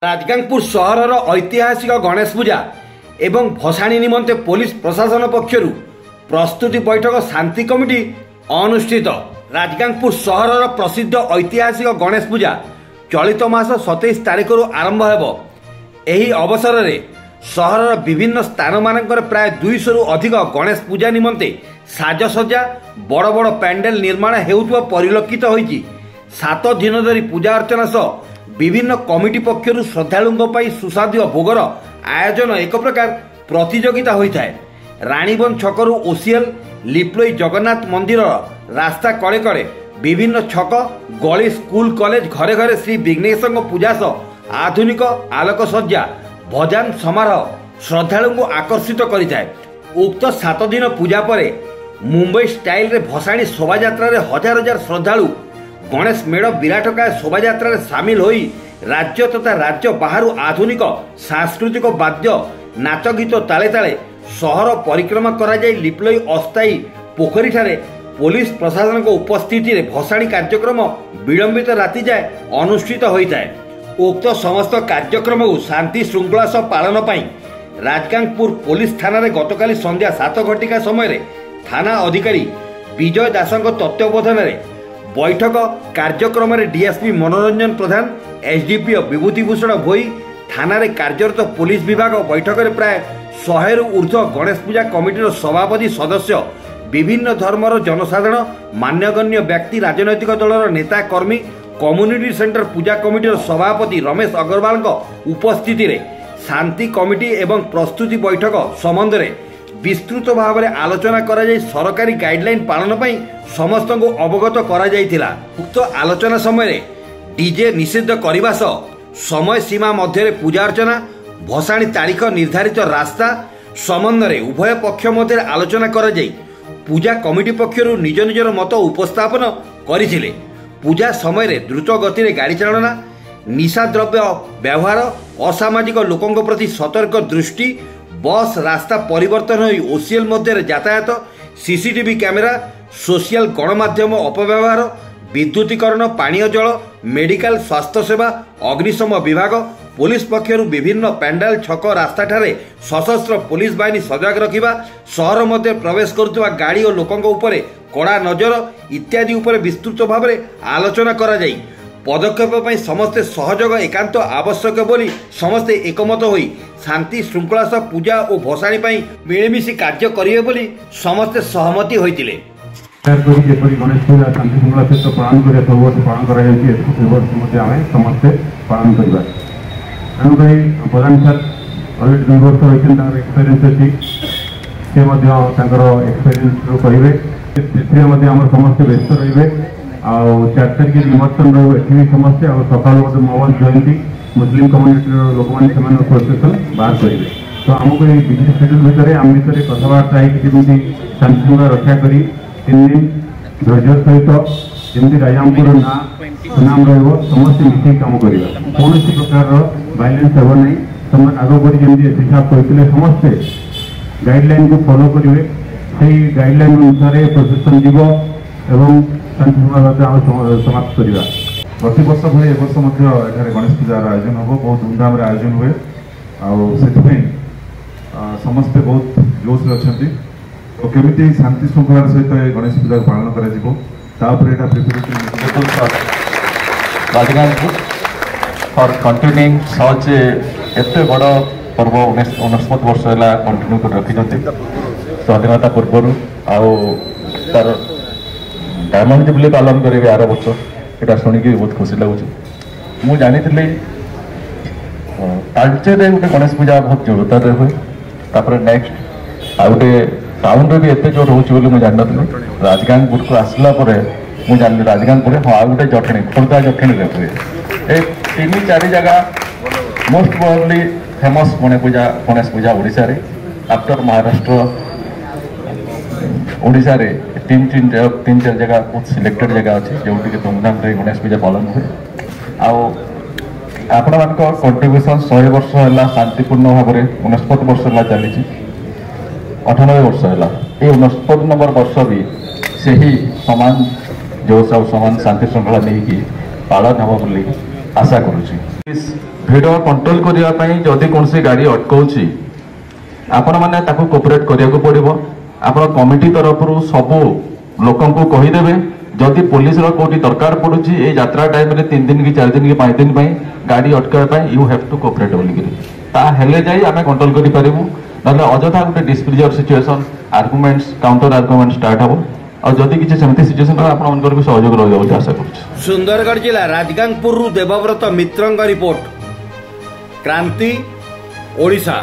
राजगांगपुर सहर ऐतिहासिक गणेश पूजा एवं भसाणी निमंते पुलिस प्रशासन पक्षरु प्रस्तुति बैठक शांति कमिटी अनुष्ठित। राजगांगपुर सहर प्रसिद्ध ऐतिहासिक गणेश पूजा चलित मास 27 तारिख आरंभ हेब। एही अवसर में सहर विभिन्न स्थान मानकर प्राय 200 रु अधिक गणेश पूजा निमंते साजसज्जा बड़ बड़ पैंडेल निर्माण हेउतबा परिलक्षित होईछि। 7 दिन धरी पूजा अर्चना सह विभिन्न कमिटी पक्षर श्रद्धालुओं सुस्वादु भोगर आयोजन एक प्रकार प्रतियोगिता होता है। राणीबंध छकरू ओसीएल लिप्लोई जगन्नाथ मंदिर रास्ता कड़े कड़े विभिन्न छक गली स्कूल कॉलेज घरे घरे श्री विघ्नेश पूजा सह आधुनिक आलोकसज्जा भजन समारोह श्रद्धालुओं आकर्षित करिଥାଏ। उक्त 7 दिन पूजा पर मुंबई स्टाइल रे भसाणी शोभायात्रा रे हजार हजार श्रद्धालु गणेश मेढ़ विराटकाय शोभायात्रा सामिल होई राज्य तथा राज्य बाहर आधुनिक सांस्कृतिक वाद्य नाच गीत ताले ताले सहर परिक्रमा करा जाय लिप्लोई अस्थायी पोखरी ठारे पुलिस प्रशासन को उपस्थिति रे भसाणी कार्यक्रम विलंबित राति जाय अनुष्ठित होता है। उक्त समस्त कार्यक्रम को शांति श्रृंखला सह पालन पाई राजगांगपुर पुलिस थाना रे गतकाली संध्या 7 घटिका समय थाना अधिकारी विजय दास तत्वावधान में बैठक कार्यक्रम में डीएसपी मनोरंजन प्रधान एसडीपीओ विभूतिभूषण भोई थाना रे कार्यरत पुलिस विभाग बैठक में प्राय 100 रु ऊर्ध्व गणेश पूजा कमिटीर सभापति सदस्य विभिन्न धर्मर जनसाधारण मान्यगण्य व्यक्ति राजनैतिक दलर नेता कर्मी कम्युनिटी सेंटर पूजा कमिटीर सभापति रमेश अग्रवाल उपस्थिति रे शांति कमिटी एवं प्रस्तुति बैठक संबंध में विस्तृत भाव में आलोचना करा जाय सरकारी गाइडलाइन पालन पर समस्त को अवगत करा जायथिला। उक्त आलोचना समय डीजे निषेध करने सह समय सीमा मध्य पूजा अर्चना भसाणी तारीख निर्धारित रास्ता संबंध में उभय पक्ष मध्य आलोचना करा जाय पूजा कमिटी पक्षर निज निजर मत उपस्थापन करथिले। पूजा समय द्रुत गति में गाड़ी चालना निशा द्रव्य व्यवहार असामाजिक लोकों प्रति सतर्क दृष्टि बस रास्ता परिवर्तन होई ओसीएल मध्य यातायात सीसीटीवी कैमेरा सोशल गणमाध्यम अपव्यवहार विद्युतीकरण पानीय जल मेडिकल स्वास्थ्य सेवा अग्निशम विभाग पुलिस पक्षर विभिन्न पैंडाल छक रास्ता ठारे सशस्त्र पुलिस बाहिनी सजग रखिबा सहर मध्य प्रवेश करुवा गाड़ी और लोकों उपरे कड़ा नजर इत्यादि उपरे विस्तृत भाव में आलोचना करा जाई पदक्षेप समस्ते सहयोग एकांत आवश्यक बोली समस्ते एकमत होई शांति श्रृंखला सह पूजा और भसाणी मिलमिशी कार्य करिवे बोली समस्ते सहमति होइतिले। गणेश पूजा शांति श्रृंखला सहित पालन कर सब वर्ष पालन कर समस्ते पालन करवा तेणुक प्रधान सर अलरेडी 2 वर्ष रही एक्सपीरियंस अच्छी से एक्सपीरियंस कहे आम समस्ते व्यस्त रे 4 तारिख विमोचन रही समस्या और सकाल मोबाइल जयंती मुस्लिम कम्युनिटी लोक मैंने प्रोसेसन बाहर करेंगे तो आमको ये बिजी शेड्यूल भितर आम भितर कथबार्ता होती शांति श्रृंखला रक्षा कर 3 दिन धैर्य सहित जमी राजापुर ना सुनाम रमस्ते मिसे कम करवा कौन प्रकार भाइलेंस हे ना आगपरी जमी एस साहब कहते समस्ते गाइडलाइन को फॉलो करेंगे से गाइडलाइन अनुसार प्रोसेसन जीव एवं शांति श्रृंखला समाप्त करवा। प्रति वर्ष भाई ए वर्ष गणेश पूजार आयोजन हम बहुत धूमधाम आयोजन हुए से समस्ते बहुत जोश अच्छा तो केमी शांति श्रृंखला सहित गणेश पूजा पालन राजगांगपुर फॉर कंटिन्यूइंग सच एत बड़ पर्व 69 वर्ष है कंटिन्यू कर रखी स्वाधीनता पूर्वर आर डायमंड जुबली पालन करेंगे 8 वर्ष यहाँ शुणिक बहुत खुशी लगुच मुझे जानी तालचेर गोटे गणेश पूजा बहुत जोरदार हुए नेक्स्ट आ गए टाउन भी एत जोर हो जान राजगांगपुर को आसला मुझे जान राजगांगपुर हाँ आ गए जटणी खोर्धा जटणी हुए ए 3-4 जगह मोस्ट प्रोबेबली फेमस गणेश पूजा ओडिशा रे आफ्टर महाराष्ट्र ओडिशा रे 3-4 जगह बहुत सिलेक्टेड जगह अच्छे जो धूमधाम गणेश पूजा पालन हुए आपण मान कंट्रीब्यूशन 100 वर्ष है शांतिपूर्ण भाव में 69 वर्ष है चली 98 वर्ष है ये 69 नंबर वर्ष भी से ही समान जोश और समान शांति श्रृंखला नहीं पालन हम बोली आशा करुँच। ଭିଡ଼ କଣ୍ଟ୍ରୋଲ କରିବା ପାଇଁ ଯଦି କୌଣସି ଗାଡ଼ି ଅଟକାଉଛି ଆପଣମାନେ ତାକୁ କୋପରେଟ୍ କରିବାକୁ ପଡ଼ିବ। ଆପଣ କମିଟି ତରଫରୁ ସବୁ ଲୋକଙ୍କୁ କହିଦେବେ ଯଦି ପୁଲିସର କୋଉଠି ଦରକାର ପଡୁଛି ଏଇ ଯାତ୍ରା ଟାଇମରେ 3 ଦିନ କି 4 ଦିନ କି 5 ଦିନ ପାଇଁ ଗାଡ଼ି ଅଟକାଇବା ପାଇଁ ୟୁ ହ୍ୟାଭ୍ ଟୁ କୋପରେଟ୍ ବୋଲିକିରି ତାହେଲେ ଯାଇ ଆମେ କଣ୍ଟ୍ରୋଲ କରିପାରିବୁ। ନହେଲେ ଅଯଥା ଗୋଟେ ଡିସ୍ପ୍ରିଜର ସିଚୁଏସନ୍ ଆର୍ଗୁମେଣ୍ଟସ୍ କାଉଣ୍ଟର ଆର୍ଗୁମେଣ୍ଟ ଷ୍ଟାର୍ଟ ହେବ। ଆଉ ଯଦି କିଛି ସେମିତି ସିଚୁଏସନ୍ ରହେ ଆପଣମାନଙ୍କର ବି ସହଯୋଗ ରହିବ ବୋଲି ଆଶା କରୁଛି। ସୁନ୍ଦରଗଡ଼ ଜିଲ୍ଲା ରାଜଗାଙ୍ଗପୁରରୁ ଦେବବ୍ରତ ମିତ୍ରଙ୍କ ରିପୋର୍ଟ, କ୍ରାନ୍ତି, ଓଡ଼ିଶା।